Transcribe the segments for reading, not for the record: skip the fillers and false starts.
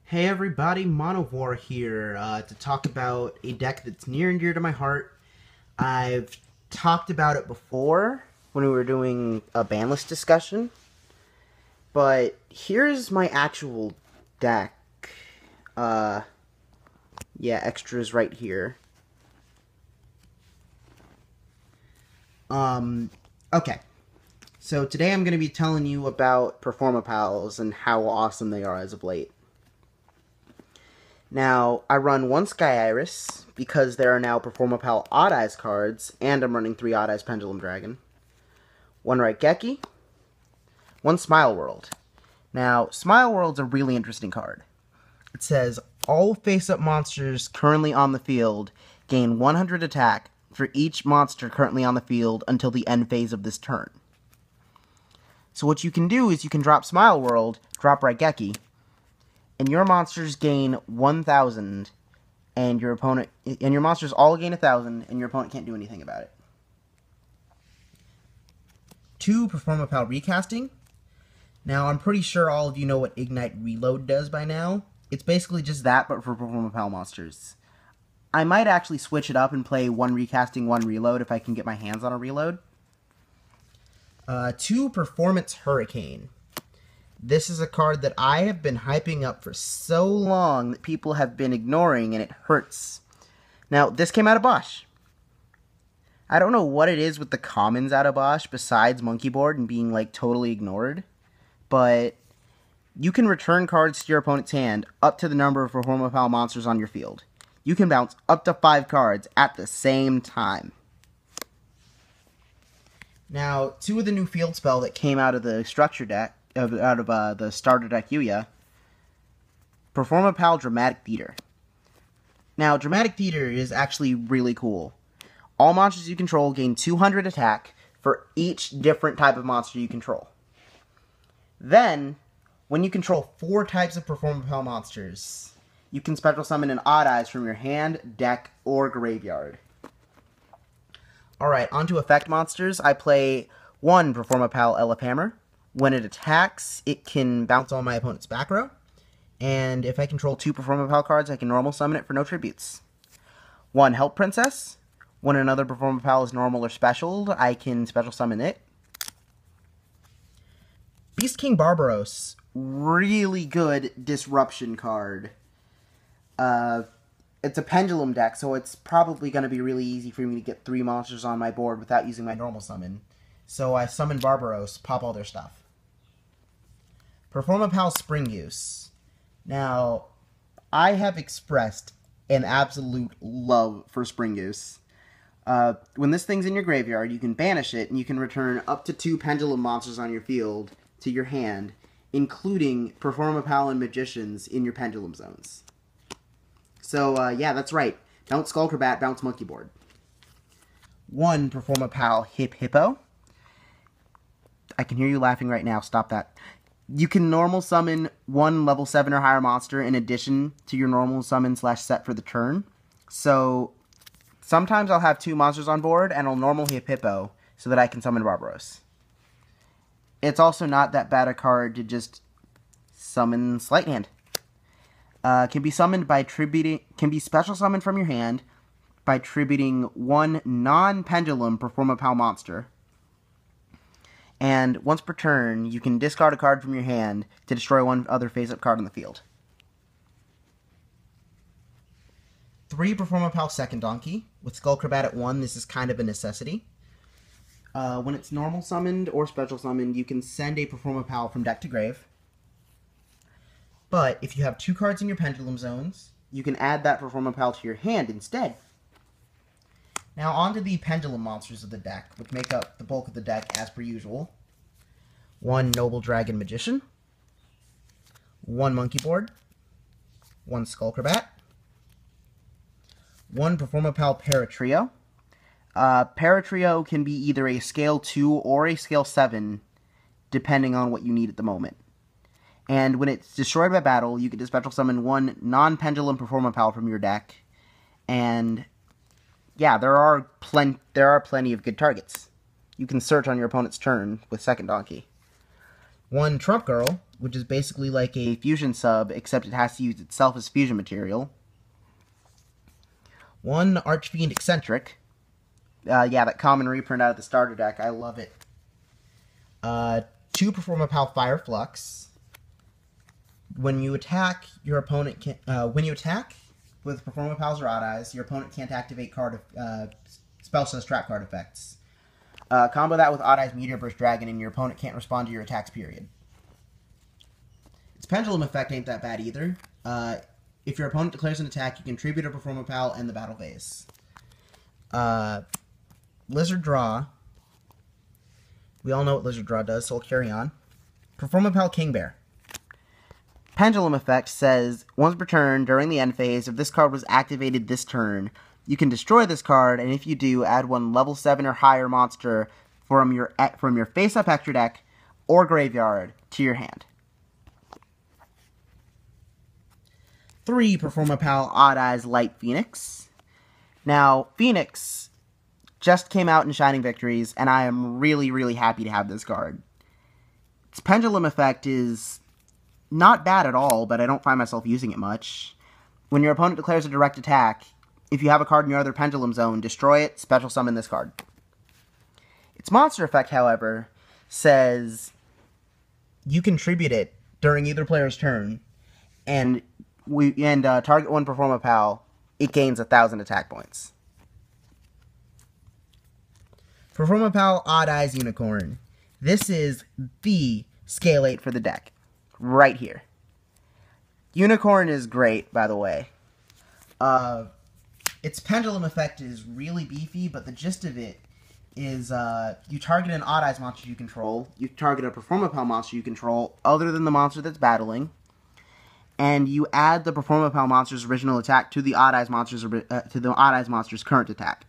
Hey everybody, Monovore here to talk about a deck that's near and dear to my heart. I've talked about it before when we were doing a ban list discussion, but here's my actual deck. Yeah, extras right here. Okay. So today I'm going to be telling you about Performapals and how awesome they are as of late. Now, I run one Sky Iris because there are now Performapal Odd-Eyes cards, and I'm running 3 Odd-Eyes Pendulum Dragon. One Raigeki, one Smile World. Now, Smile World's a really interesting card. It says, all face-up monsters currently on the field gain 100 attack for each monster currently on the field until the end phase of this turn. So what you can do is you can drop Smile World, drop Raigeki, and your monsters gain 1,000, and your monsters all gain 1,000, and your opponent can't do anything about it. 2 Performapal Recasting. Now, I'm pretty sure all of you know what Ignite Reload does by now. It's basically just that, but for Performapal monsters. I might actually switch it up and play 1 Recasting, 1 Reload if I can get my hands on a Reload. 2 Performance Hurricane. This is a card that I have been hyping up for so long that people have been ignoring, and it hurts. Now, this came out of Bosch. I don't know what it is with the commons out of Bosch besides Monkey Board and being, like, totally ignored, but you can return cards to your opponent's hand up to the number of Performapal monsters on your field. You can bounce up to 5 cards at the same time. Now, 2 of the new field spell that came out of the structure deck, out of the starter deck Yuya, Performapal Dramatic Theater. Now, Dramatic Theater is actually really cool. All monsters you control gain 200 attack for each different type of monster you control. Then, when you control 4 types of Performapal monsters, you can special summon an Odd-Eyes from your hand, deck, or graveyard. Alright, on to effect monsters. I play 1 Performapal Elehammer. When it attacks, it can bounce on my opponent's back row. And if I control 2 Performapal cards, I can normal summon it for no tributes. 1 Help Princess. When another Performapal is normal or special, I can special summon it. Beast King Barbaros. Really good disruption card. It's a pendulum deck, so it's probably going to be really easy for me to get 3 monsters on my board without using my normal summon. So I summon Barbaros, pop all their stuff. Performapal Spring Use. Now, I have expressed an absolute love for Spring Use. When this thing's in your graveyard, you can banish it, and you can return up to 2 pendulum monsters on your field to your hand, including Performapal and Magicians in your pendulum zones. So, yeah, that's right. Bounce Skullcrabat, bounce Monkey Board. 1 Performapal Hip Hippo. I can hear you laughing right now. Stop that. You can normal summon 1 level 7 or higher monster in addition to your normal summon / set for the turn. So, sometimes I'll have 2 monsters on board, and I'll normal Hip Hippo so that I can summon Barbaros. It's also not that bad a card to just summon Sleight Hand. Can be summoned by can be special summoned from your hand by tributing 1 non-pendulum Performapal monster. And once per turn, you can discard a card from your hand to destroy 1 other face-up card on the field. 3 Performapal Second Donkey. With Skullcrabat at 1, this is kind of a necessity. When it's normal summoned or special summoned, you can send a Performapal from deck to grave. But if you have 2 cards in your pendulum zones, you can add that Performapal to your hand instead. Now on to the pendulum monsters of the deck, which make up the bulk of the deck as per usual. 1 Noble Dragon Magician, 1 Monkey Board, 1 Skullcrabat, 1 Performapal Paratrio. Paratrio can be either a scale 2 or a scale 7, depending on what you need at the moment. And when it's destroyed by battle, you get to special summon 1 non-pendulum Performapal from your deck, and yeah, there are plenty of good targets. You can search on your opponent's turn with Second Donkey. 1 Trump Girl. which is basically like a fusion sub, except it has to use itself as fusion material. 1 Archfiend Eccentric. Yeah, that common reprint out of the starter deck. I love it. 2 Performapal Fire Flux. When you attack, your opponent can. When you attack with Performapal's or Odd-Eyes, your opponent can't activate spell/trap card effects. Combo that with Odd-Eyes Meteor Burst Dragon, and your opponent can't respond to your attacks. Period. Its Pendulum effect ain't that bad either. If your opponent declares an attack, you can tribute a Performapal and the battle phase. Lizard Draw. We all know what Lizard Draw does, so we'll carry on. Performapal King Bear. Pendulum effect says, once per turn, during the end phase, if this card was activated this turn, you can destroy this card, and if you do, add 1 level 7 or higher monster from your face-up extra deck or graveyard to your hand. 3 Performapal Odd-Eyes Light Phoenix. Now, Phoenix just came out in Shining Victories, and I am really, really happy to have this card. Its Pendulum effect is not bad at all, but I don't find myself using it much. When your opponent declares a direct attack, if you have a card in your other Pendulum Zone, destroy it, special summon this card. Its monster effect, however, says you contribute it during either player's turn, and target 1 Performapal, it gains 1,000 attack points. Performapal Odd-Eyes Unicorn. This is the Scale 8 for the deck. Right here. Unicorn is great, by the way. Its Pendulum effect is really beefy, but the gist of it is you target an Odd-Eyes monster you control, you target a Performapal monster you control, other than the monster that's battling, and you add the Performapal monster's original attack to the Odd-Eyes monster's current attack.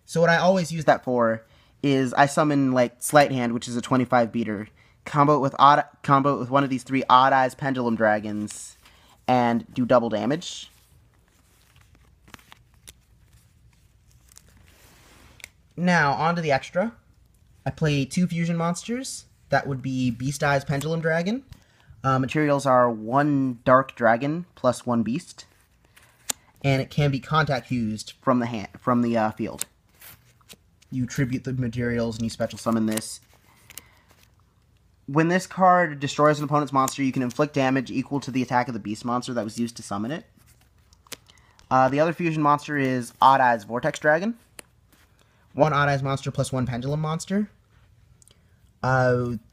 So what I always use that for is I summon like Sleight Hand, which is a 25 beater, combo it with one of these 3 Odd-Eyes Pendulum Dragons, and do double damage. Now, on to the extra. I play 2 fusion monsters. That would be Beast Eyes Pendulum Dragon. Materials are 1 Dark Dragon plus 1 Beast. And it can be contact fused from the field. You tribute the materials and you special summon this. When this card destroys an opponent's monster, you can inflict damage equal to the attack of the beast monster that was used to summon it. The other fusion monster is Odd-Eyes Vortex Dragon. 1 Odd-Eyes monster plus 1 Pendulum monster.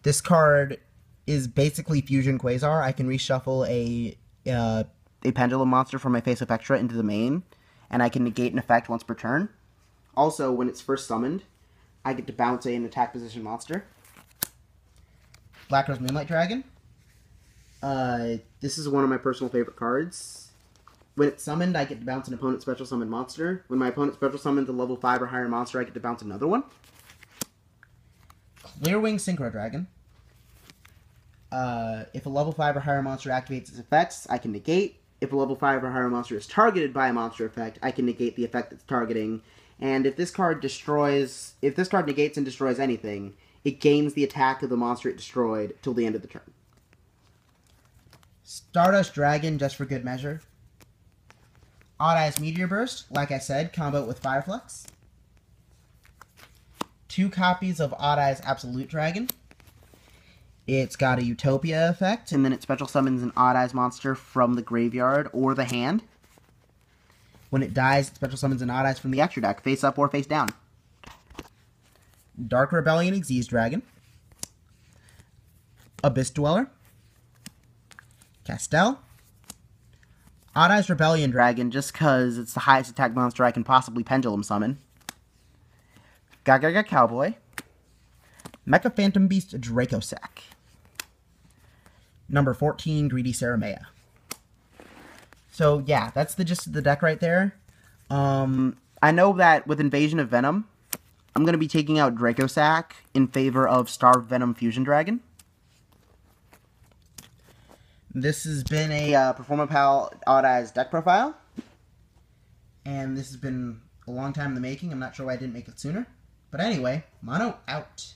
This card is basically Fusion Quasar. I can reshuffle a Pendulum monster from my face-up extra into the main, and I can negate an effect once per turn. Also, when it's first summoned, I get to bounce an attack position monster. Black Rose Moonlight Dragon. This is one of my personal favorite cards. When it's summoned, I get to bounce an opponent's special summon monster. When my opponent special summons a level 5 or higher monster, I get to bounce another one. Clearwing Synchro Dragon. If a level 5 or higher monster activates its effects, I can negate. If a level 5 or higher monster is targeted by a monster effect, I can negate the effect it's targeting. And if this card negates and destroys anything, it gains the attack of the monster it destroyed till the end of the turn. Stardust Dragon, just for good measure. Odd-Eyes Meteor Burst, like I said, combo it with Fireflux. 2 copies of Odd-Eyes Absolute Dragon. It's got a Utopia effect, and then it special summons an Odd-Eyes monster from the graveyard or the hand. When it dies, it special summons an Odd-Eyes from the extra deck, face up or face down. Dark Rebellion Xyz Dragon. Abyss Dweller. Castel. Odd-Eyes Rebellion Dragon, just because it's the highest attack monster I can possibly Pendulum summon. Gaga Cowboy. Mecha Phantom Beast Dracosac. Number 14, Greedy Saramea. So, yeah, that's the gist of the deck right there. I know that with Invasion of Venom, I'm going to be taking out Dracosac in favor of Starved Venom Fusion Dragon. This has been a Performapal Odd-Eyes deck profile. And this has been a long time in the making. I'm not sure why I didn't make it sooner. But anyway, Mono out.